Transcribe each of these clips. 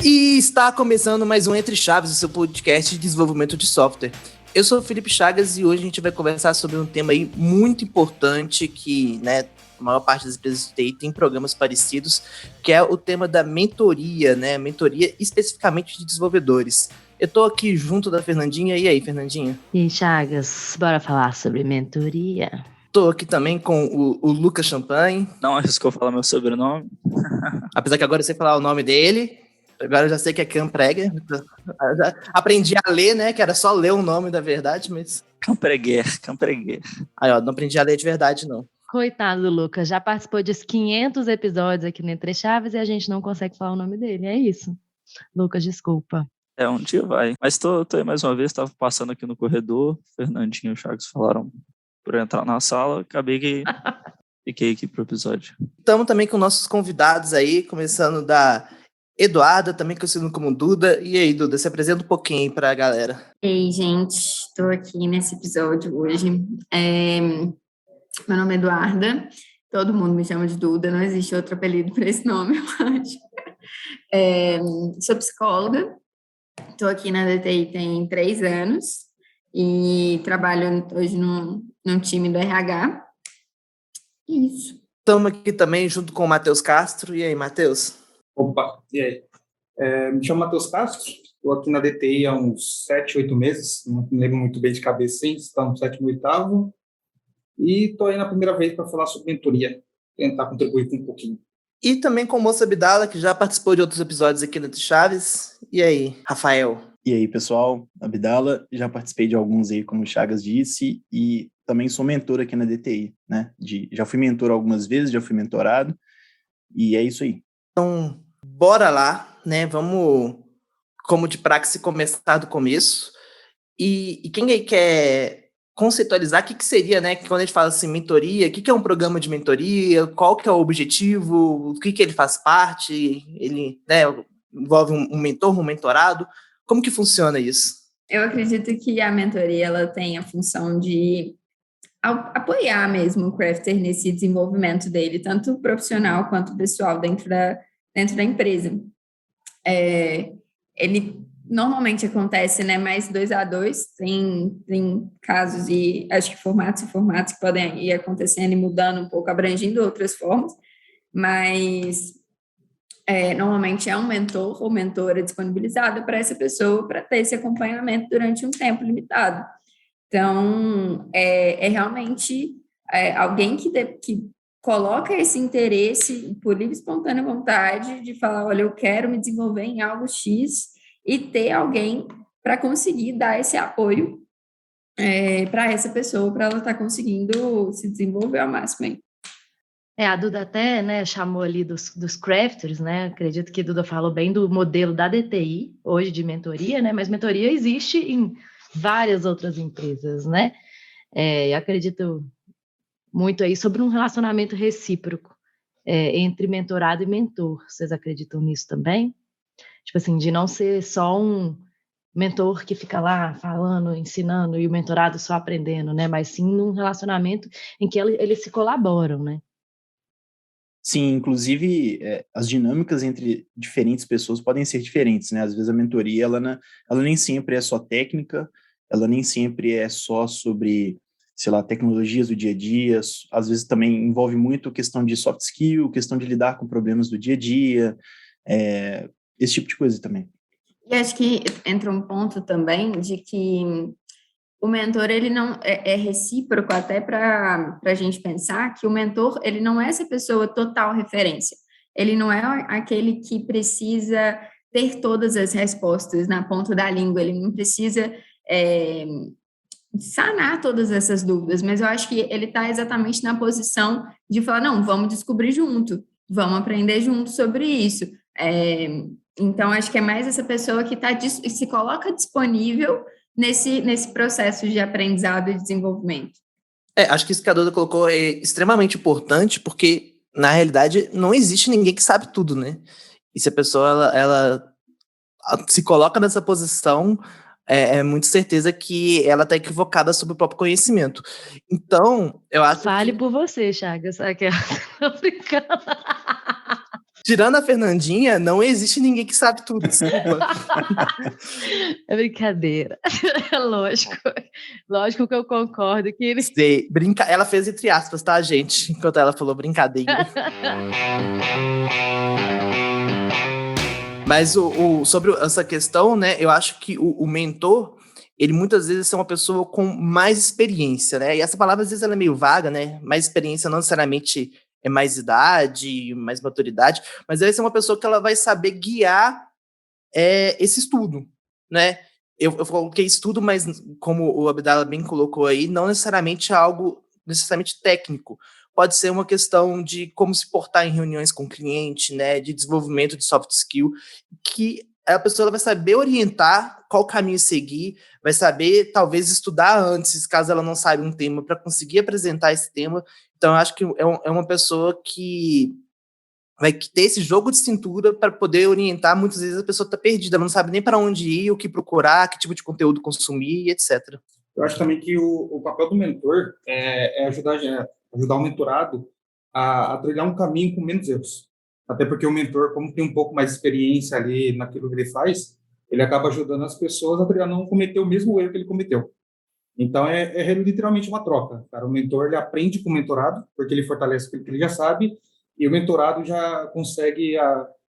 E está começando mais um Entre Chaves, o seu podcast de desenvolvimento de software. Eu sou o Felipe Chagas e hoje a gente vai conversar sobre um tema aí muito importante que, a maior parte das empresas de TI tem programas parecidos, que é o tema da mentoria, mentoria especificamente de desenvolvedores. Eu tô aqui junto da Fernandinha. E aí, Fernandinha? E aí, Chagas, bora falar sobre mentoria? Tô aqui também com o Lucas Champagne. Não arriscou falar meu sobrenome. Apesar que agora eu sei falar o nome dele. Agora eu já sei que é Campreger. Já aprendi a ler, que era só ler o nome da verdade, mas... Campreger. Aí, ó, não aprendi a ler de verdade, não. Coitado do Lucas, já participou de 500 episódios aqui no Entre Chaves e a gente não consegue falar o nome dele, é isso. Lucas, desculpa. Um dia vai. Mas tô aí mais uma vez, tava passando aqui no corredor, Fernandinho e o Chagas falaram por entrar na sala, acabei que fiquei aqui pro episódio. Estamos também com nossos convidados aí, começando da Eduarda, também conhecido como Duda. E aí, Duda, se apresenta um pouquinho aí pra galera. Ei, gente, estou aqui nesse episódio hoje. Meu nome é Eduarda, todo mundo me chama de Duda, não existe outro apelido para esse nome, eu acho. Sou psicóloga, estou aqui na DTI tem 3 anos e trabalho hoje num time do RH. Isso. Estamos aqui também junto com o Matheus Castro. E aí, Matheus? Opa, e aí? Me chamo Matheus Castro, estou aqui na DTI há uns 7, 8 meses, não me lembro muito bem de cabeça, sim, estamos no 7º, 8º, e estou aí na primeira vez para falar sobre mentoria, tentar contribuir com um pouquinho. E também com o Moça Abdala, que já participou de outros episódios aqui no Entre Chaves. E aí, Rafael? E aí, pessoal, Abdala, já participei de alguns aí, como o Chagas disse, e também sou mentor aqui na DTI, né? Já fui mentor algumas vezes, já fui mentorado, e é isso aí. Então, bora lá, Vamos, como de praxe, começar do começo. E quem aí quer conceitualizar o que seria, quando a gente fala assim, mentoria, o que é um programa de mentoria, qual que é o objetivo, o que ele faz parte, ele envolve um mentor, um mentorado, como que funciona isso? Eu acredito que a mentoria ela tem a função de apoiar mesmo o crafter nesse desenvolvimento dele, tanto profissional quanto pessoal dentro da empresa. Ele normalmente acontece, mais 2-a-2, tem casos e acho que formatos que podem ir acontecendo e mudando um pouco, abrangindo outras formas, mas normalmente é um mentor ou mentora disponibilizado para essa pessoa para ter esse acompanhamento durante um tempo limitado. Então, é realmente alguém que coloca esse interesse por livre e espontânea vontade de falar, olha, eu quero me desenvolver em algo X e ter alguém para conseguir dar esse apoio para essa pessoa, para ela estar conseguindo se desenvolver ao máximo. A Duda até chamou ali dos crafters, acredito que a Duda falou bem do modelo da DTI, hoje de mentoria, mas mentoria existe em várias outras empresas, Eu acredito muito aí sobre um relacionamento recíproco entre mentorado e mentor. Vocês acreditam nisso também? Tipo assim, de não ser só um mentor que fica lá falando, ensinando e o mentorado só aprendendo, Mas sim num relacionamento em que eles se colaboram, Sim, inclusive as dinâmicas entre diferentes pessoas podem ser diferentes, Às vezes a mentoria, ela nem sempre é só técnica, ela nem sempre é só sobre, sei lá, tecnologias do dia a dia, às vezes também envolve muito questão de soft skill, questão de lidar com problemas do dia a dia, esse tipo de coisa também. E acho que entra um ponto também de que o mentor, ele não é recíproco até para a gente pensar que o mentor, ele não é essa pessoa total referência. Ele não é aquele que precisa ter todas as respostas na ponta da língua, ele não precisa sanar todas essas dúvidas, mas eu acho que ele está exatamente na posição de falar, não, vamos descobrir junto, vamos aprender junto sobre isso. Então, acho que é mais essa pessoa que se coloca disponível nesse processo de aprendizado e desenvolvimento. Acho que isso que a Duda colocou é extremamente importante, porque, na realidade, não existe ninguém que sabe tudo, E se a pessoa ela se coloca nessa posição, é muito certeza que ela está equivocada sobre o próprio conhecimento. Então, eu acho Fale que, por você, Chagas. Tô brincando. tirando a Fernandinha, não existe ninguém que sabe tudo, desculpa. É brincadeira. Lógico. Lógico que eu concordo que ele. Sei, ela fez entre aspas, tá, gente? Enquanto ela falou brincadeira. Mas sobre essa questão, né, eu acho que o mentor, ele muitas vezes é uma pessoa com mais experiência, né? E essa palavra, às vezes, ela é meio vaga, né? Mais experiência não necessariamente é mais idade, mais maturidade, mas deve ser uma pessoa que ela vai saber guiar esse estudo, né? Eu coloquei estudo, mas como o Abdala bem colocou aí, não necessariamente algo necessariamente técnico. Pode ser uma questão de como se portar em reuniões com o cliente, né? De desenvolvimento de soft skill, que a pessoa ela vai saber orientar qual caminho seguir, vai saber talvez estudar antes, caso ela não saiba um tema, para conseguir apresentar esse tema. Então, eu acho que é uma pessoa que vai ter esse jogo de cintura para poder orientar. Muitas vezes a pessoa está perdida, ela não sabe nem para onde ir, o que procurar, que tipo de conteúdo consumir, etc. Eu acho também que o papel do mentor é ajudar o mentorado a trilhar um caminho com menos erros. Até porque o mentor, como tem um pouco mais de experiência ali naquilo que ele faz, ele acaba ajudando as pessoas a não cometer o mesmo erro que ele cometeu. Então, é literalmente uma troca, cara. O mentor, ele aprende com o mentorado, porque ele fortalece aquilo que ele já sabe, e o mentorado já consegue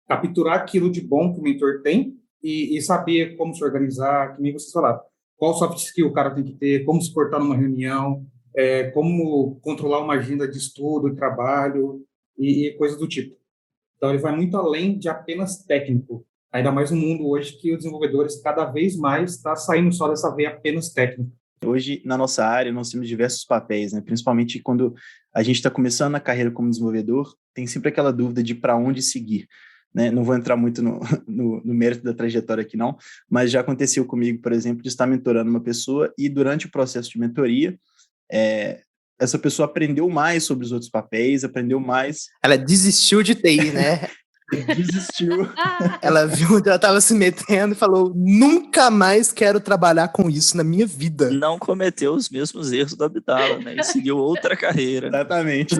capturar aquilo de bom que o mentor tem e saber como se organizar, que nem vocês falaram. Qual soft skill o cara tem que ter, como se portar numa reunião, como controlar uma agenda de estudo, de trabalho e coisas do tipo. Então, ele vai muito além de apenas técnico. Ainda mais no mundo hoje que os desenvolvedores cada vez mais está saindo só dessa veia apenas técnica. Hoje, na nossa área, nós temos diversos papéis, né? Principalmente quando a gente está começando a carreira como desenvolvedor, tem sempre aquela dúvida de para onde seguir, né? Não vou entrar muito no mérito da trajetória aqui, não, mas já aconteceu comigo, por exemplo, de estar mentorando uma pessoa e durante o processo de mentoria, essa pessoa aprendeu mais sobre os outros papéis, aprendeu mais. Ela desistiu de TI, né? Desistiu. Ela viu onde ela estava se metendo e falou: nunca mais quero trabalhar com isso na minha vida. Não cometeu os mesmos erros do Abdala, né? E seguiu outra carreira. Exatamente.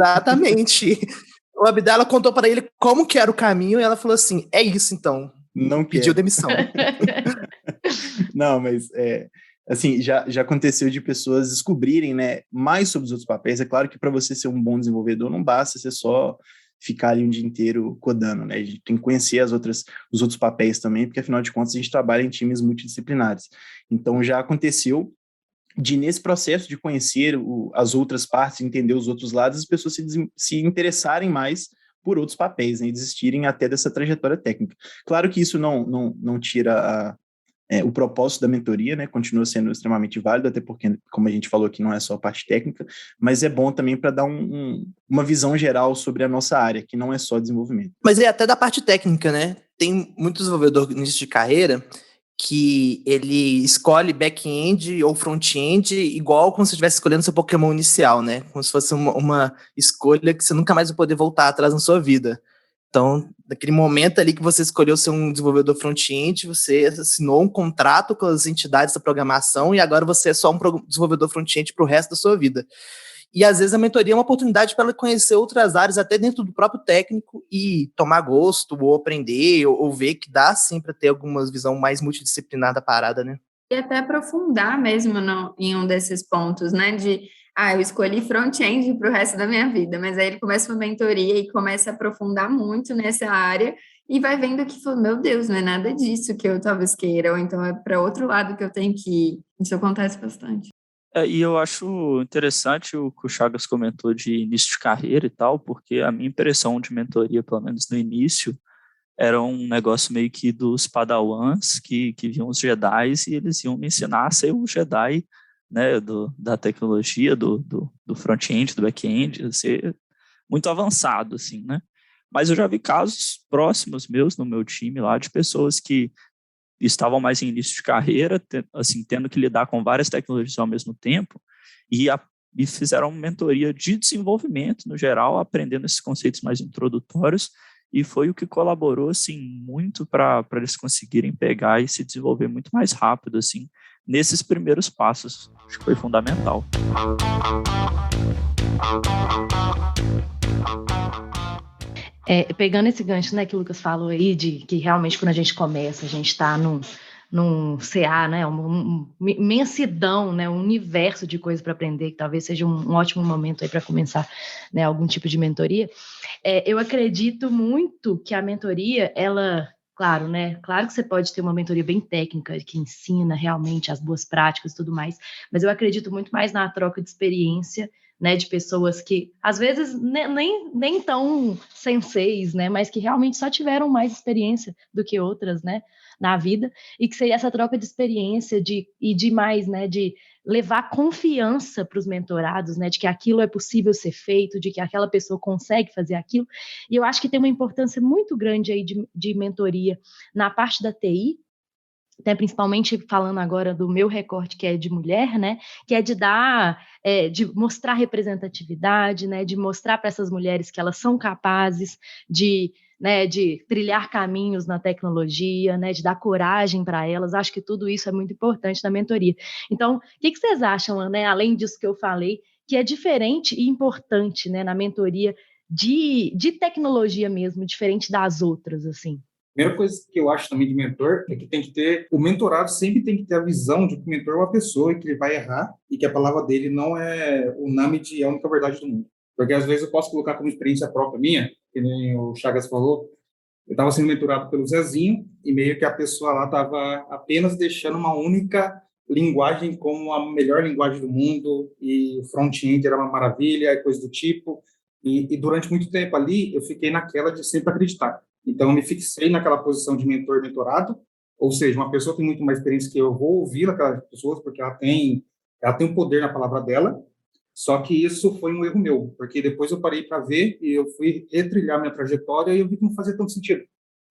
O Abdala contou para ele como que era o caminho e ela falou assim: é isso então. Não pediu demissão. Não, mas assim, já aconteceu de pessoas descobrirem, né, mais sobre os outros papéis. É claro que para você ser um bom desenvolvedor não basta você só ficar ali um dia inteiro codando, né? A gente tem que conhecer os outros papéis também, porque afinal de contas a gente trabalha em times multidisciplinares. Então já aconteceu de, nesse processo de conhecer as outras partes, entender os outros lados, as pessoas se interessarem mais por outros papéis, né, e desistirem até dessa trajetória técnica. Claro que isso não tira o propósito da mentoria, né, continua sendo extremamente válido, até porque, como a gente falou aqui, não é só a parte técnica, mas é bom também para dar uma visão geral sobre a nossa área, que não é só desenvolvimento. Mas é até da parte técnica, né? Tem muito desenvolvedor no início de carreira que ele escolhe back-end ou front-end igual como se estivesse escolhendo seu Pokémon inicial, né? Como se fosse uma escolha que você nunca mais vai poder voltar atrás na sua vida. Então, naquele momento ali que você escolheu ser um desenvolvedor front-end, você assinou um contrato com as entidades da programação e agora você é só um desenvolvedor front-end para o resto da sua vida. E, às vezes, a mentoria é uma oportunidade para ela conhecer outras áreas, até dentro do próprio técnico, e tomar gosto, ou aprender, ou ver que dá, sim, para ter alguma visão mais multidisciplinar da parada, né? E até aprofundar mesmo em um desses pontos, né? Eu escolhi front-end para o resto da minha vida, mas aí ele começa uma mentoria e começa a aprofundar muito nessa área e vai vendo que, meu Deus, não é nada disso que eu talvez queira, ou então é para outro lado que eu tenho que ir. Isso acontece bastante. E eu acho interessante o que o Chagas comentou de início de carreira e tal, porque a minha impressão de mentoria, pelo menos no início, era um negócio meio que dos padawans que viam os Jedis e eles iam me ensinar a ser o Jedi, né, da tecnologia, do front-end, do back-end, ser muito avançado, assim, né? Mas eu já vi casos próximos meus, no meu time lá, de pessoas que estavam mais em início de carreira, assim, tendo que lidar com várias tecnologias ao mesmo tempo, e fizeram uma mentoria de desenvolvimento, no geral, aprendendo esses conceitos mais introdutórios, e foi o que colaborou, assim, muito para eles conseguirem pegar e se desenvolver muito mais rápido, assim, nesses primeiros passos. Acho que foi fundamental. Pegando esse gancho, né, que o Lucas falou aí, de que realmente quando a gente começa, a gente está num CA, né, uma imensidão, né, um universo de coisas para aprender, que talvez seja um ótimo momento aí para começar, né, algum tipo de mentoria. Eu acredito muito que a mentoria, ela, claro, né, claro que você pode ter uma mentoria bem técnica, que ensina realmente as boas práticas e tudo mais, mas eu acredito muito mais na troca de experiência, né, de pessoas que, às vezes, nem tão senseis, né, mas que realmente só tiveram mais experiência do que outras, né, na vida, e que seria essa troca de experiência e de mais, né, de levar confiança para os mentorados, né, de que aquilo é possível ser feito, de que aquela pessoa consegue fazer aquilo, e eu acho que tem uma importância muito grande aí de mentoria na parte da TI, até principalmente falando agora do meu recorte, que é de mulher, né, que é de dar, de mostrar representatividade, né, de mostrar para essas mulheres que elas são capazes né, de trilhar caminhos na tecnologia, né, de dar coragem para elas. Acho que tudo isso é muito importante na mentoria. Então, o que vocês acham, né, além disso que eu falei, que é diferente e importante, né, na mentoria de tecnologia mesmo, diferente das outras, assim? Primeira coisa que eu acho também de mentor é que tem que ter, o mentorado sempre tem que ter a visão de que o mentor é uma pessoa e que ele vai errar e que a palavra dele não é unânime, é a única verdade do mundo. Porque às vezes eu posso colocar como experiência própria minha, que nem o Chagas falou, eu estava sendo mentorado pelo Zezinho e meio que a pessoa lá estava apenas deixando uma única linguagem como a melhor linguagem do mundo e o front-end era uma maravilha e coisa do tipo. E durante muito tempo ali eu fiquei naquela de sempre acreditar. Então, eu me fixei naquela posição de mentor-mentorado, ou seja, uma pessoa que tem muito mais experiência que eu vou ouvir aquelas pessoas, porque ela tem um poder na palavra dela, só que isso foi um erro meu, porque depois eu parei para ver e eu fui retrilhar minha trajetória e eu vi que não fazia tanto sentido.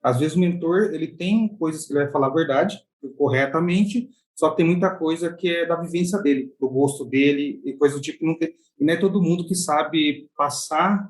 Às vezes o mentor, ele tem coisas que ele vai falar a verdade, corretamente, só que tem muita coisa que é da vivência dele, do gosto dele e coisa do tipo. E não é todo mundo que sabe passar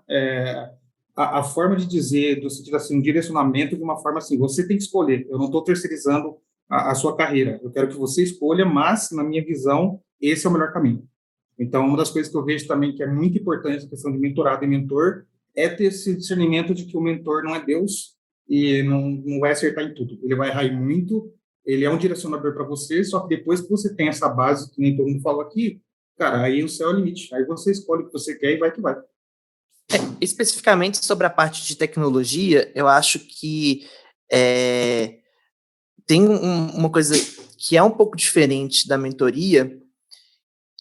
a forma de dizer, do sentido assim, um direcionamento de uma forma assim, você tem que escolher, eu não estou terceirizando a sua carreira, eu quero que você escolha, mas, na minha visão, esse é o melhor caminho. Então, uma das coisas que eu vejo também que é muito importante na questão de mentorado e mentor é ter esse discernimento de que o mentor não é Deus e não vai acertar em tudo. Ele vai errar em muito, ele é um direcionador para você, só que depois que você tem essa base, que nem todo mundo falou aqui, cara, aí o céu é o limite. Aí você escolhe o que você quer e vai que vai. Especificamente sobre a parte de tecnologia, eu acho que tem uma coisa que é um pouco diferente da mentoria,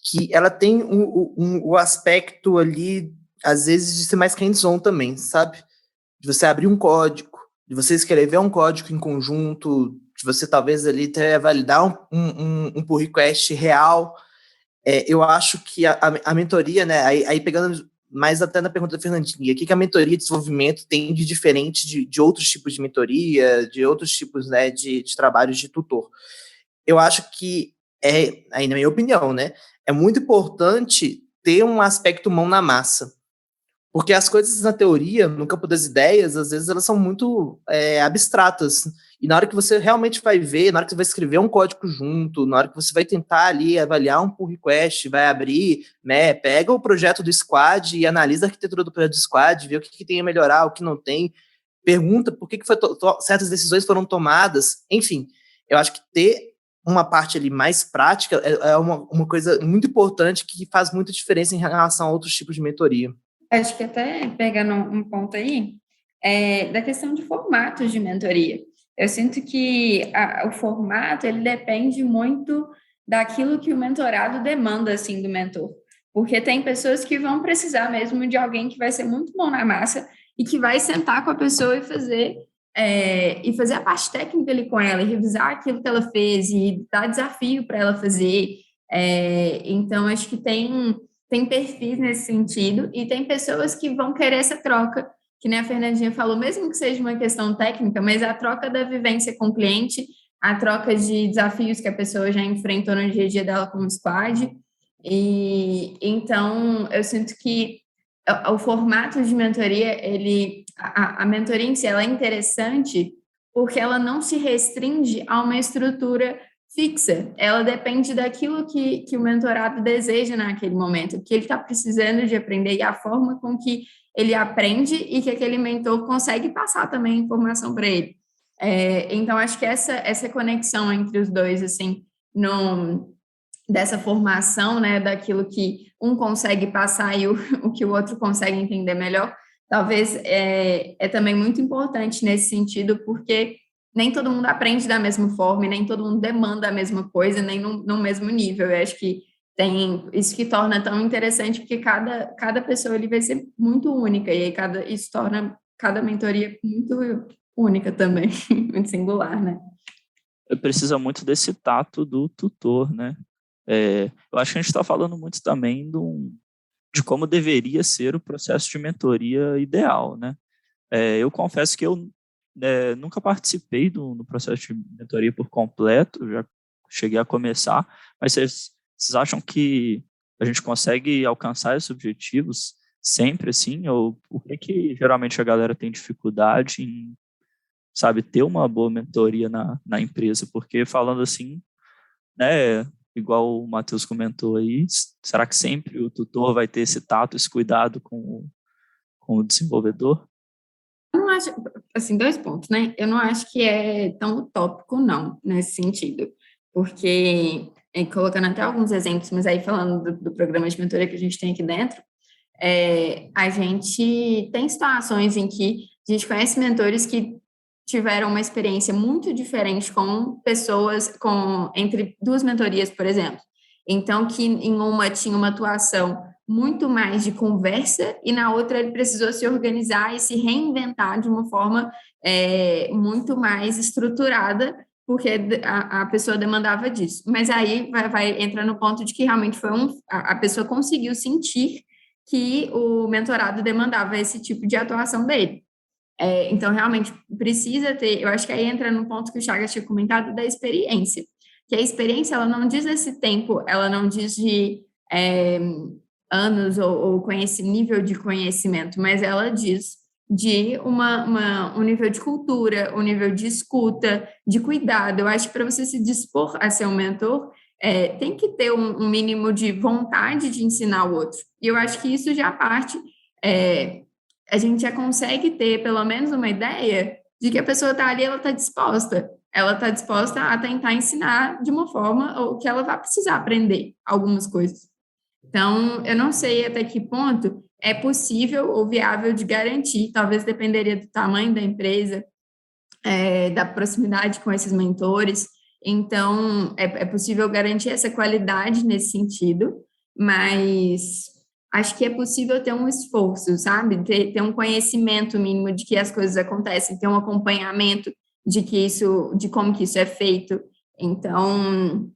que ela tem o aspecto ali, às vezes, de ser mais hands-on também, sabe? De você abrir um código, de você escrever um código em conjunto, de você talvez ali validar um pull request real. Eu acho que a mentoria, né, aí pegando mais até na pergunta da Fernandinha, o que a mentoria de desenvolvimento tem de diferente de outros tipos de mentoria, de outros tipos, né, de trabalhos de tutor? Eu acho que, aí na minha opinião, né, é muito importante ter um aspecto mão na massa, porque as coisas na teoria, no campo das ideias, às vezes elas são muito abstratas. E na hora que você realmente vai ver, na hora que você vai escrever um código junto, na hora que você vai tentar ali avaliar um pull request, vai abrir, né, pega o projeto do squad e analisa a arquitetura do projeto do squad, vê o que tem a melhorar, o que não tem, pergunta por que certas decisões foram tomadas. Enfim, eu acho que ter uma parte ali mais prática é uma coisa muito importante que faz muita diferença em relação a outros tipos de mentoria. Acho que até pegando um ponto aí, da questão de formatos de mentoria. Eu sinto que o formato, ele depende muito daquilo que o mentorado demanda, assim, do mentor. Porque tem pessoas que vão precisar mesmo de alguém que vai ser muito bom na massa e que vai sentar com a pessoa e fazer a parte técnica ali com ela, e revisar aquilo que ela fez e dar desafio para ela fazer. Então, acho que tem perfis nesse sentido, e tem pessoas que vão querer essa troca, que nem a Fernandinha falou, mesmo que seja uma questão técnica, mas a troca da vivência com o cliente, a troca de desafios que a pessoa já enfrentou no dia a dia dela como squad. E então eu sinto que o formato de mentoria, a mentoria em si, ela é interessante porque ela não se restringe a uma estrutura fixa. Ela depende daquilo que o mentorado deseja naquele momento, o que ele está precisando de aprender e a forma com que ele aprende e que aquele mentor consegue passar também informação para ele. Então, acho que essa conexão entre os dois, assim, dessa formação, né, daquilo que um consegue passar e o que o outro consegue entender melhor, talvez é também muito importante nesse sentido, porque nem todo mundo aprende da mesma forma, e nem todo mundo demanda a mesma coisa, nem no mesmo nível. Eu acho que tem isso que torna tão interessante, porque cada pessoa ali vai ser muito única, e aí isso torna cada mentoria muito única também, muito singular, né? Precisa muito desse tato do tutor, né? Eu acho que a gente está falando muito também de como deveria ser o processo de mentoria ideal, né? Eu confesso que eu nunca participei do processo de mentoria por completo, já cheguei a começar, mas vocês acham que a gente consegue alcançar esses objetivos sempre assim? Ou por que geralmente a galera tem dificuldade em, sabe, ter uma boa mentoria na empresa? Porque falando assim, né, igual o Matheus comentou aí, será que sempre o tutor vai ter esse tato, esse cuidado com o desenvolvedor? Eu não acho, assim, 2 pontos, né? Eu não acho que é tão utópico, não, nesse sentido, porque, colocando até alguns exemplos, mas aí falando do programa de mentoria que a gente tem aqui dentro, a gente tem situações em que a gente conhece mentores que tiveram uma experiência muito diferente com pessoas, entre 2 mentorias, por exemplo. Então, que em uma tinha uma atuação muito mais de conversa e na outra ele precisou se organizar e se reinventar de uma forma muito mais estruturada, porque a pessoa demandava disso. Mas aí vai entrar no ponto de que realmente a pessoa conseguiu sentir que o mentorado demandava esse tipo de atuação dele. Então, realmente, precisa ter... Eu acho que aí entra no ponto que o Chagas tinha comentado da experiência. Que a experiência, ela não diz esse tempo, ela não diz de anos ou nível de conhecimento, mas ela diz de um nível de cultura, um nível de escuta, de cuidado. Eu acho que para você se dispor a ser um mentor, tem que ter um mínimo de vontade de ensinar o outro. E eu acho que isso já parte... a gente já consegue ter pelo menos uma ideia de que a pessoa está ali, ela está disposta a tentar ensinar de uma forma ou que ela vai precisar aprender algumas coisas. Então, eu não sei até que ponto é possível ou viável de garantir, talvez dependeria do tamanho da empresa, da proximidade com esses mentores. Então, é possível garantir essa qualidade nesse sentido, mas acho que é possível ter um esforço, sabe? Ter um conhecimento mínimo de que as coisas acontecem, ter um acompanhamento de como que isso é feito. Então,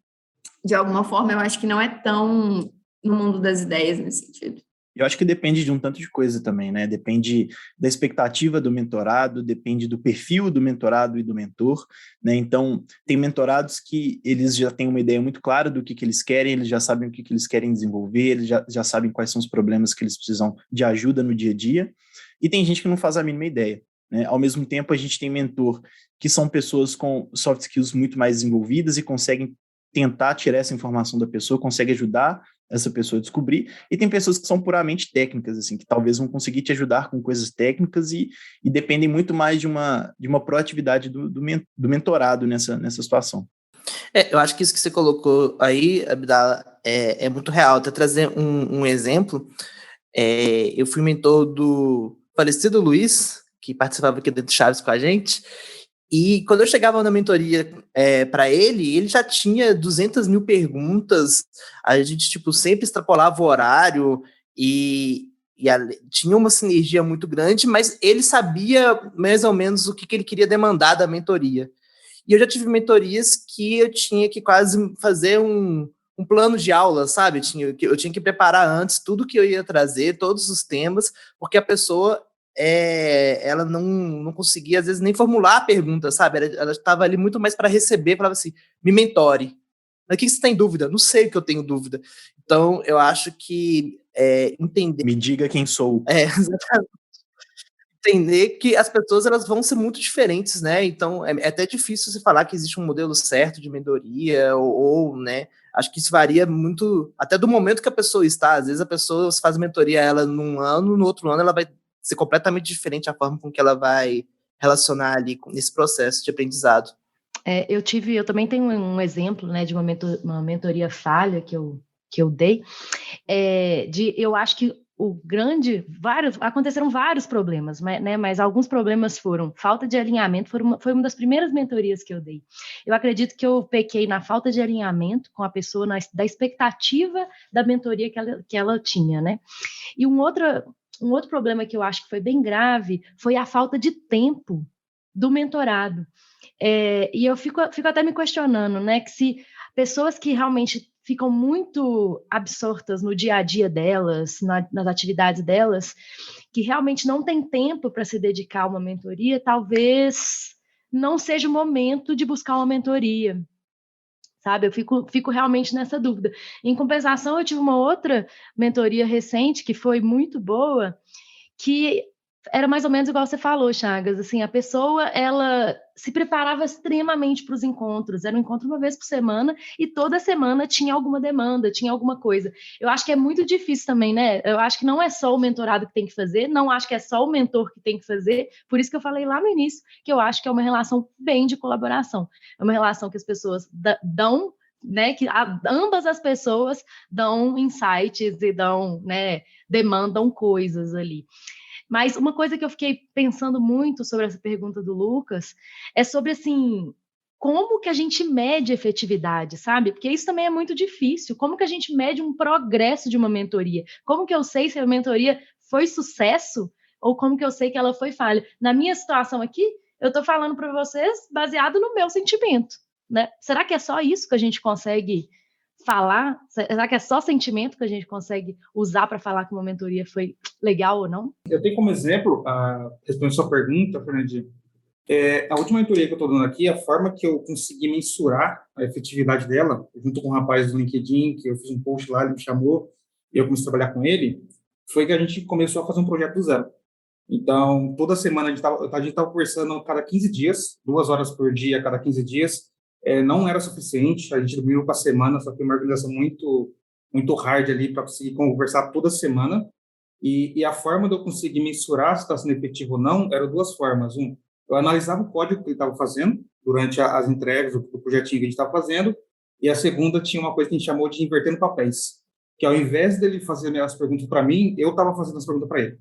de alguma forma, eu acho que não é tão no mundo das ideias nesse sentido. Eu acho que depende de um tanto de coisa também, né? Depende da expectativa do mentorado, depende do perfil do mentorado e do mentor, né? Então, tem mentorados que eles já têm uma ideia muito clara do que eles querem, eles já sabem o que eles querem desenvolver, eles já sabem quais são os problemas que eles precisam de ajuda no dia a dia, e tem gente que não faz a mínima ideia, né? Ao mesmo tempo, a gente tem mentor que são pessoas com soft skills muito mais desenvolvidas e conseguem tentar tirar essa informação da pessoa, conseguem ajudar essa pessoa a descobrir, e tem pessoas que são puramente técnicas, assim, que talvez vão conseguir te ajudar com coisas técnicas e dependem muito mais de uma proatividade do mentorado nessa situação. Eu acho que isso que você colocou aí, Abdala, é muito real. Até trazer um exemplo, eu fui mentor do falecido Luiz, que participava aqui dentro do Chaves com a gente, e quando eu chegava na mentoria para ele já tinha 200 mil perguntas, a gente tipo, sempre extrapolava o horário e tinha uma sinergia muito grande, mas ele sabia mais ou menos o que ele queria demandar da mentoria. E eu já tive mentorias que eu tinha que quase fazer um plano de aula, sabe? Eu tinha que preparar antes tudo que eu ia trazer, todos os temas, porque a pessoa... ela não conseguia, às vezes, nem formular a pergunta, sabe? Ela estava ali muito mais para receber, falava assim, me mentore. Mas o que você tem dúvida? Não sei o que eu tenho dúvida. Então, eu acho que entender... Me diga quem sou. Exatamente. Entender que as pessoas elas vão ser muito diferentes, né? Então é até difícil você falar que existe um modelo certo de mentoria né? Acho que isso varia muito até do momento que a pessoa está. Às vezes a pessoa faz mentoria ela num ano, no outro ano ela vai ser completamente diferente a forma com que ela vai relacionar ali nesse processo de aprendizado. Eu também tenho um exemplo, né, de uma mentoria falha que eu dei, eu acho que aconteceram vários problemas, né, mas alguns problemas foram falta de alinhamento, foi uma das primeiras mentorias que eu dei. Eu acredito que eu pequei na falta de alinhamento com a pessoa, da expectativa da mentoria que ela tinha, né? E um outro problema que eu acho que foi bem grave foi a falta de tempo do mentorado. E eu fico até me questionando, né, que se pessoas que realmente ficam muito absortas no dia a dia delas, nas atividades delas, que realmente não tem tempo para se dedicar a uma mentoria, talvez não seja o momento de buscar uma mentoria, sabe? Eu fico realmente nessa dúvida. Em compensação, eu tive uma outra mentoria recente que foi muito boa, que era mais ou menos igual você falou, Chagas, assim, a pessoa, ela se preparava extremamente para os encontros, era um encontro uma vez por semana, e toda semana tinha alguma demanda, tinha alguma coisa. Eu acho que é muito difícil também, né? Eu acho que não é só o mentorado que tem que fazer, não acho que é só o mentor que tem que fazer, por isso que eu falei lá no início, que eu acho que é uma relação bem de colaboração, é uma relação que as pessoas dão, né, que ambas as pessoas dão insights e dão, né, demandam coisas ali. Mas uma coisa que eu fiquei pensando muito sobre essa pergunta do Lucas é sobre, assim, como que a gente mede efetividade, sabe? Porque isso também é muito difícil. Como que a gente mede um progresso de uma mentoria? Como que eu sei se a mentoria foi sucesso ou como que eu sei que ela foi falha? Na minha situação aqui, eu estou falando para vocês baseado no meu sentimento, né? Será que é só isso que a gente consegue falar? Será que é só sentimento que a gente consegue usar para falar que uma mentoria foi legal ou não? Eu tenho como exemplo, respondendo a sua pergunta, Fernandinho, a última mentoria que eu estou dando aqui, a forma que eu consegui mensurar a efetividade dela, junto com um rapaz do LinkedIn, que eu fiz um post lá, ele me chamou, e eu comecei a trabalhar com ele, foi que a gente começou a fazer um projeto do zero. Então, toda semana a gente estava conversando a cada 15 dias, 2 horas por dia a cada 15 dias, não era suficiente, a gente dormiu para a semana, só que uma organização muito, muito hard ali para conseguir conversar toda semana, e a forma de eu conseguir mensurar se está sendo efetivo ou não, eram 2 formas. Eu analisava o código que ele estava fazendo durante as entregas do projetinho que a gente estava fazendo, e a segunda tinha uma coisa que a gente chamou de invertendo papéis, que ao invés dele fazer as perguntas para mim, eu estava fazendo as perguntas para ele.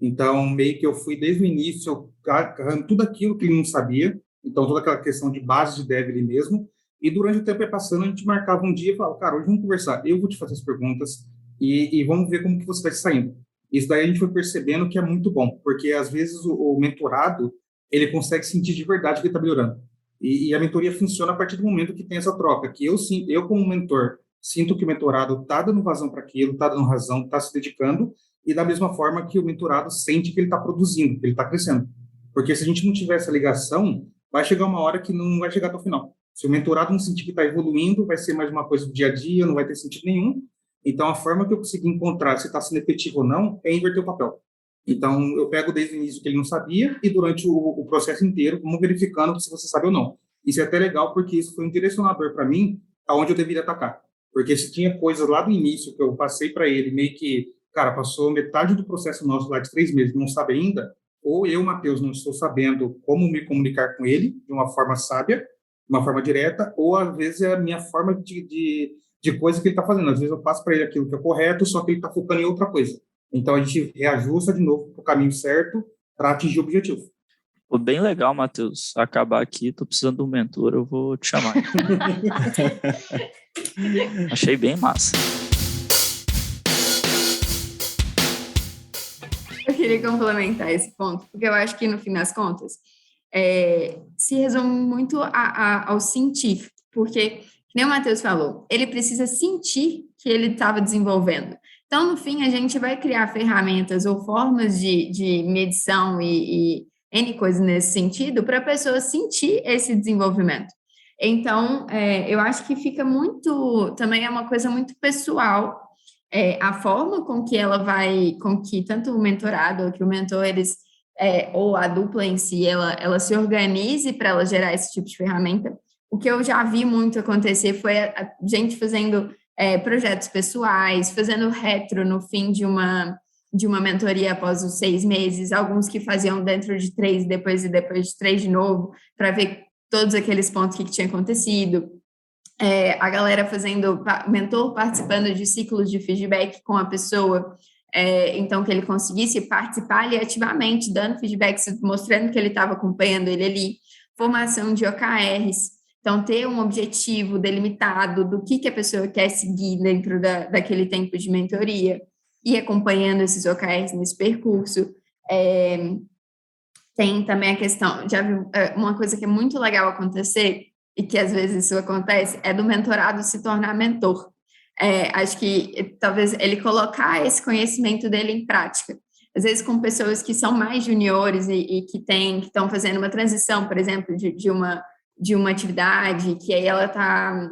Então, meio que eu fui desde o início, agarrando tudo aquilo que ele não sabia, então toda aquela questão de base de dev ali mesmo, e durante o tempo passando, a gente marcava um dia e falava, cara, hoje vamos conversar, eu vou te fazer as perguntas, e vamos ver como que você vai saindo. Isso daí a gente foi percebendo que é muito bom, porque às vezes o mentorado, ele consegue sentir de verdade que ele está melhorando. E a mentoria funciona a partir do momento que tem essa troca, que eu como mentor, sinto que o mentorado está dando vazão para aquilo, está dando razão, está se dedicando, e da mesma forma que o mentorado sente que ele está produzindo, que ele está crescendo. Porque se a gente não tiver essa ligação, vai chegar uma hora que não vai chegar até o final. Se o mentorado não sentir que está evoluindo, vai ser mais uma coisa do dia a dia, não vai ter sentido nenhum. Então, a forma que eu consegui encontrar se está sendo efetivo ou não é inverter o papel. Então, eu pego desde o início que ele não sabia e durante o processo inteiro, vamos verificando se você sabe ou não. Isso é até legal porque isso foi um direcionador para mim aonde eu deveria atacar. Porque se tinha coisas lá do início que eu passei para ele, meio que, cara, passou metade do processo nosso lá de 3 meses, não sabe ainda, ou eu, Matheus, não estou sabendo como me comunicar com ele de uma forma sábia, de uma forma direta, ou às vezes é a minha forma de coisa que ele está fazendo. Às vezes eu passo para ele aquilo que é correto, só que ele está focando em outra coisa. Então, a gente reajusta de novo para o caminho certo para atingir o objetivo. Pô, bem legal, Matheus. Acabar aqui, tô precisando de um mentor, eu vou te chamar. Achei bem massa. Eu queria complementar esse ponto, porque eu acho que, no fim das contas, se resume muito ao científico, porque, como o Matheus falou, ele precisa sentir que ele estava desenvolvendo. Então, no fim, a gente vai criar ferramentas ou formas de medição e N coisas nesse sentido para a pessoa sentir esse desenvolvimento. Então, eu acho que fica muito... Também é uma coisa muito pessoal a forma com que ela vai, com que tanto o mentorado ou que o mentor, eles, ou a dupla em si, ela se organize para ela gerar esse tipo de ferramenta. O que eu já vi muito acontecer foi a gente fazendo projetos pessoais, fazendo retro no fim de uma mentoria após os 6 meses, alguns que faziam dentro de 3, depois de 3 de novo, para ver todos aqueles pontos que tinha acontecido. A galera fazendo, mentor participando de ciclos de feedback com a pessoa, então que ele conseguisse participar ali ativamente, dando feedbacks, mostrando que ele estava acompanhando ele ali, formação de OKRs, então ter um objetivo delimitado do que a pessoa quer seguir dentro daquele tempo de mentoria, e acompanhando esses OKRs nesse percurso. Tem também a questão, já vi uma coisa que é muito legal acontecer, e que às vezes isso acontece, é do mentorado se tornar mentor. Acho que talvez ele colocar esse conhecimento dele em prática. Às vezes com pessoas que são mais juniores e que estão fazendo uma transição, por exemplo, de uma atividade, que aí ela está,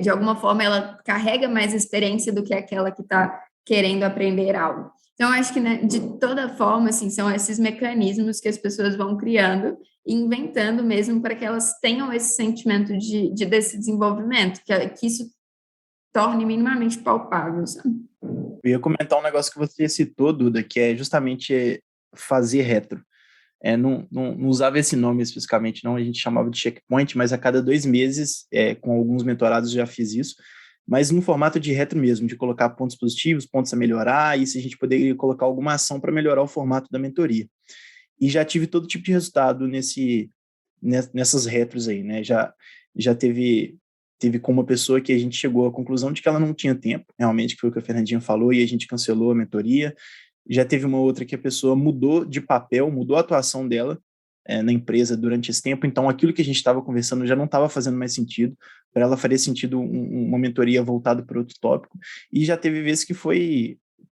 de alguma forma, ela carrega mais experiência do que aquela que está querendo aprender algo. Então, acho que, né, de toda forma, assim, são esses mecanismos que as pessoas vão criando e inventando mesmo para que elas tenham esse sentimento desse desenvolvimento, que isso torne minimamente palpável, sabe? Eu ia comentar um negócio que você citou, Duda, que é justamente fazer retro. Não usava esse nome especificamente, não, a gente chamava de checkpoint, mas a cada 2 meses, com alguns mentorados já fiz isso, mas no formato de retro mesmo, de colocar pontos positivos, pontos a melhorar, e se a gente poderia colocar alguma ação para melhorar o formato da mentoria. E já tive todo tipo de resultado nessas retros aí, né? Já teve com uma pessoa que a gente chegou à conclusão de que ela não tinha tempo, realmente, que foi o que a Fernandinha falou, e a gente cancelou a mentoria. Já teve uma outra que a pessoa mudou de papel, mudou a atuação dela na empresa durante esse tempo, então aquilo que a gente estava conversando já não estava fazendo mais sentido, para ela faria sentido uma mentoria voltada para outro tópico, e já teve vezes que foi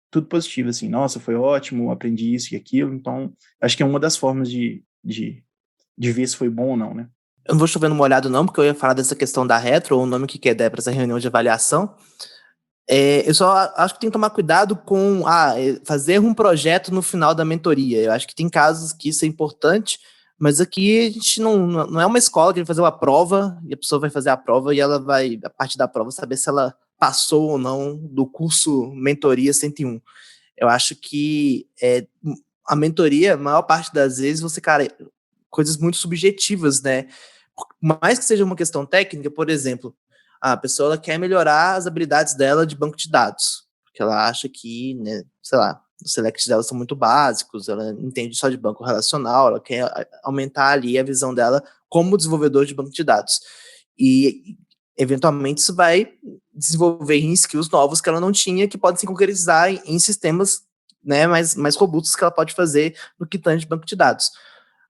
tudo positivo, assim, nossa, foi ótimo, aprendi isso e aquilo, então acho que é uma das formas de ver se foi bom ou não, né? Eu não vou chover no molhado não, porque eu ia falar dessa questão da retro, ou o nome que quer dar para essa reunião de avaliação. Eu só acho que tem que tomar cuidado com fazer um projeto no final da mentoria. Eu acho que tem casos que isso é importante, mas aqui a gente não é uma escola que vai fazer uma prova, e a pessoa vai fazer a prova e ela vai, a partir da prova, saber se ela passou ou não do curso Mentoria 101. Eu acho que a mentoria, a maior parte das vezes, coisas muito subjetivas, né? Por mais que seja uma questão técnica, por exemplo, a pessoa ela quer melhorar as habilidades dela de banco de dados, porque ela acha que, né, sei lá, os selects dela são muito básicos, ela entende só de banco relacional, ela quer aumentar ali a visão dela como desenvolvedor de banco de dados. E, eventualmente, isso vai desenvolver skills novos que ela não tinha, que podem se concretizar em sistemas, né, mais robustos que ela pode fazer no que tange de banco de dados.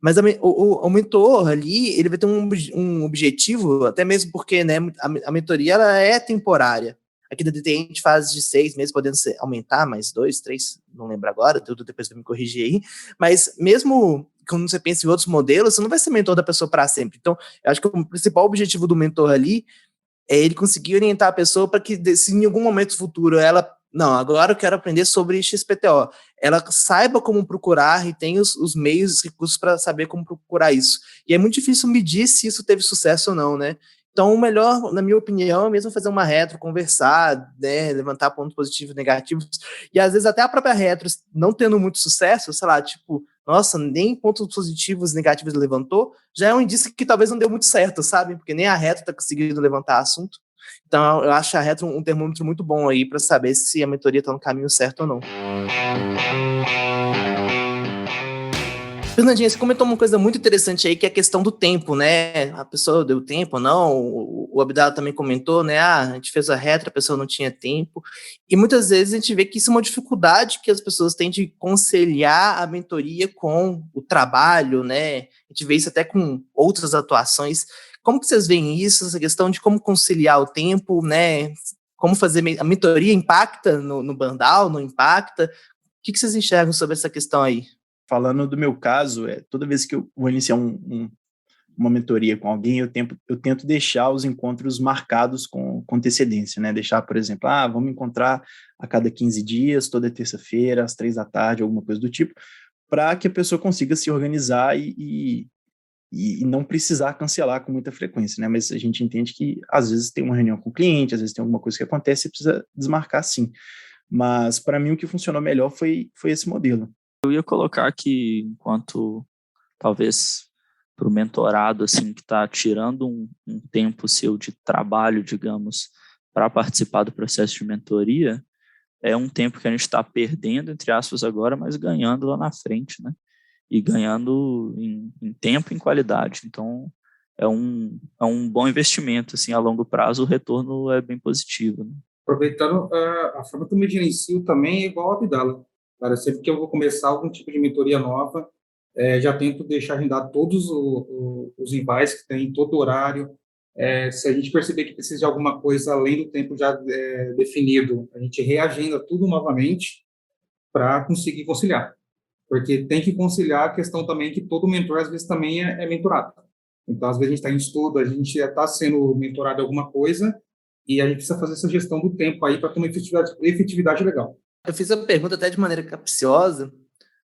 Mas o mentor ali, ele vai ter um objetivo, até mesmo porque, né, a mentoria ela é temporária. Aqui da DTI a gente faz de 6 meses, podendo aumentar mais 2, 3, não lembro agora, tudo depois vai me corrigir aí. Mas mesmo quando você pensa em outros modelos, você não vai ser mentor da pessoa para sempre. Então, eu acho que o principal objetivo do mentor ali é ele conseguir orientar a pessoa para que, se em algum momento futuro ela não, agora eu quero aprender sobre XPTO. Ela saiba como procurar e tem os meios, os recursos para saber como procurar isso. E é muito difícil medir se isso teve sucesso ou não, né? Então, o melhor, na minha opinião, é mesmo fazer uma retro, conversar, né, levantar pontos positivos e negativos. E, às vezes, até a própria retro, não tendo muito sucesso, sei lá, tipo, nossa, nem pontos positivos e negativos levantou, já é um indício que talvez não deu muito certo, sabe? Porque nem a retro está conseguindo levantar assunto. Então, eu acho a retro um termômetro muito bom aí para saber se a mentoria está no caminho certo ou não. Fernandinha, você comentou uma coisa muito interessante aí, que é a questão do tempo, né? A pessoa deu tempo ou não? O Abdala também comentou, né? A gente fez a retro, a pessoa não tinha tempo. E muitas vezes a gente vê que isso é uma dificuldade que as pessoas têm de conciliar a mentoria com o trabalho, né? A gente vê isso até com outras atuações. Como que vocês veem isso, essa questão de como conciliar o tempo, né? Como fazer a mentoria impacta no burnout, não impacta? O que vocês enxergam sobre essa questão aí? Falando do meu caso, toda vez que eu vou iniciar uma mentoria com alguém, eu tento deixar os encontros marcados com antecedência, né? Deixar, por exemplo, vamos encontrar a cada 15 dias, toda terça-feira, às 3 da tarde, alguma coisa do tipo, para que a pessoa consiga se organizar e não precisar cancelar com muita frequência, né? Mas a gente entende que, às vezes, tem uma reunião com o cliente, às vezes tem alguma coisa que acontece e precisa desmarcar, sim. Mas, para mim, o que funcionou melhor foi esse modelo. Eu ia colocar que, enquanto, talvez, para o mentorado, assim, que está tirando um tempo seu de trabalho, digamos, para participar do processo de mentoria, é um tempo que a gente está perdendo, entre aspas, agora, mas ganhando lá na frente, né? E ganhando em tempo e em qualidade. Então, é um bom investimento, assim, a longo prazo o retorno é bem positivo, né? Aproveitando, a forma que eu me gerencio também é igual a Abdala. Cara, sempre que eu vou começar algum tipo de mentoria nova, já tento deixar agendado todos os invites que tem, todo horário. Se a gente perceber que precisa de alguma coisa além do tempo já definido, a gente reagenda tudo novamente para conseguir conciliar. Porque tem que conciliar a questão também que todo mentor, às vezes, também é mentorado. Então, às vezes, a gente está em estudo, a gente já está sendo mentorado em alguma coisa e a gente precisa fazer essa gestão do tempo aí para ter uma efetividade legal. Eu fiz a pergunta até de maneira capciosa,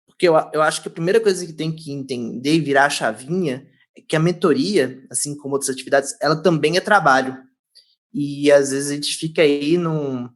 porque eu acho que a primeira coisa que tem que entender e virar a chavinha é que a mentoria, assim como outras atividades, ela também é trabalho. E, às vezes, a gente fica aí num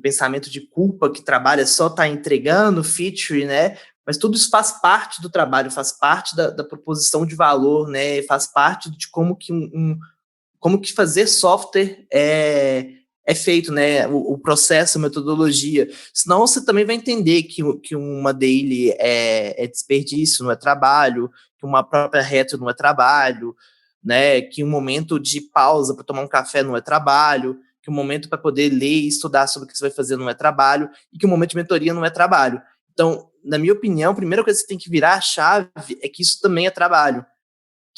pensamento de culpa, que trabalho é só estar entregando feature, né? Mas tudo isso faz parte do trabalho, faz parte da proposição de valor, né? Faz parte de como que fazer software é feito, né? O processo, a metodologia. Senão você também vai entender que uma daily é desperdício, não é trabalho, que uma própria retro não é trabalho, né? Que um momento de pausa para tomar um café não é trabalho, que um momento para poder ler e estudar sobre o que você vai fazer não é trabalho, e que um momento de mentoria não é trabalho. Então, na minha opinião, a primeira coisa que você tem que virar a chave é que isso também é trabalho,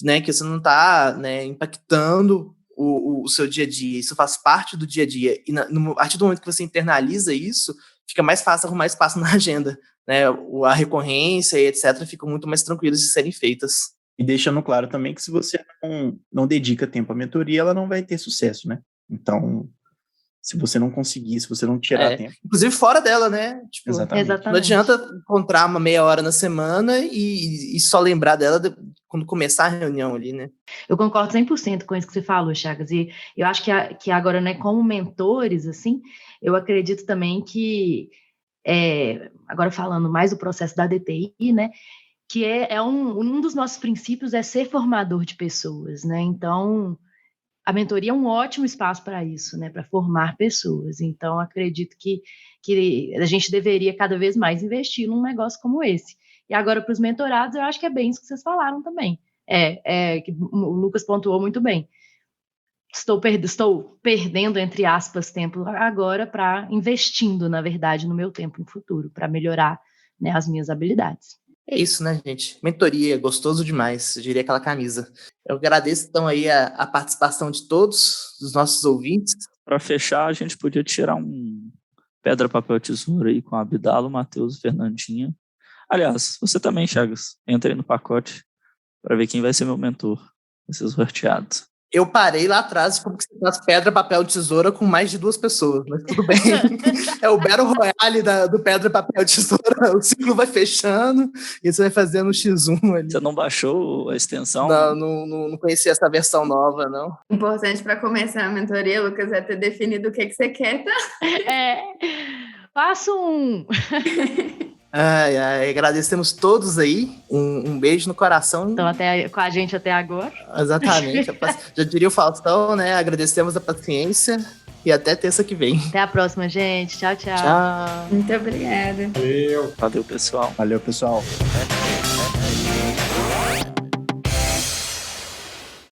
né? Que você não está, né, impactando o seu dia a dia, isso faz parte do dia a dia, e a partir do momento que você internaliza isso, fica mais fácil arrumar espaço na agenda, né? A recorrência e etc. ficam muito mais tranquilas de serem feitas. E deixando claro também que se você não dedica tempo à mentoria, ela não vai ter sucesso, né? Então, se você não conseguir, se você não tirar tempo. Inclusive fora dela, né? Tipo, Exatamente. Não adianta encontrar uma meia hora na semana e só lembrar dela quando começar a reunião ali, né? Eu concordo 100% com isso que você falou, Chagas, e eu acho que agora, né, como mentores, assim, eu acredito também que, agora falando mais do processo da DTI, né, que um dos nossos princípios é ser formador de pessoas, né, então a mentoria é um ótimo espaço para isso, né, para formar pessoas. Então, acredito que a gente deveria cada vez mais investir num negócio como esse. E agora, para os mentorados, eu acho que é bem isso que vocês falaram também. Que o Lucas pontuou muito bem. Estou perdendo, entre aspas, tempo agora para investindo, na verdade, no meu tempo no futuro, para melhorar, né, as minhas habilidades. É isso, né, gente? Mentoria, gostoso demais, eu diria aquela camisa. Eu agradeço, então, aí a participação de todos, dos nossos ouvintes. Para fechar, a gente podia tirar um pedra, papel, tesoura aí com a Abdala, o Matheus e Fernandinha. Aliás, você também, Chagas, entra aí no pacote para ver quem vai ser meu mentor, vai ser sorteado. Eu parei lá atrás como que você faz pedra, papel, tesoura com mais de 2 pessoas, mas tudo bem. É o Battle Royale do pedra, papel, tesoura. O ciclo vai fechando e você vai fazendo um X1 ali. Você não baixou a extensão? Não conhecia essa versão nova, não. Importante para começar a mentoria, Lucas, é ter definido o que você quer, tá? Faço um... Agradecemos todos aí. Um beijo no coração. Estão com a gente até agora. Exatamente. Já diria o Faustão, né? Agradecemos a paciência e até terça que vem. Até a próxima, gente. Tchau, tchau. Tchau. Muito obrigada. Valeu. Valeu, pessoal. Valeu, pessoal.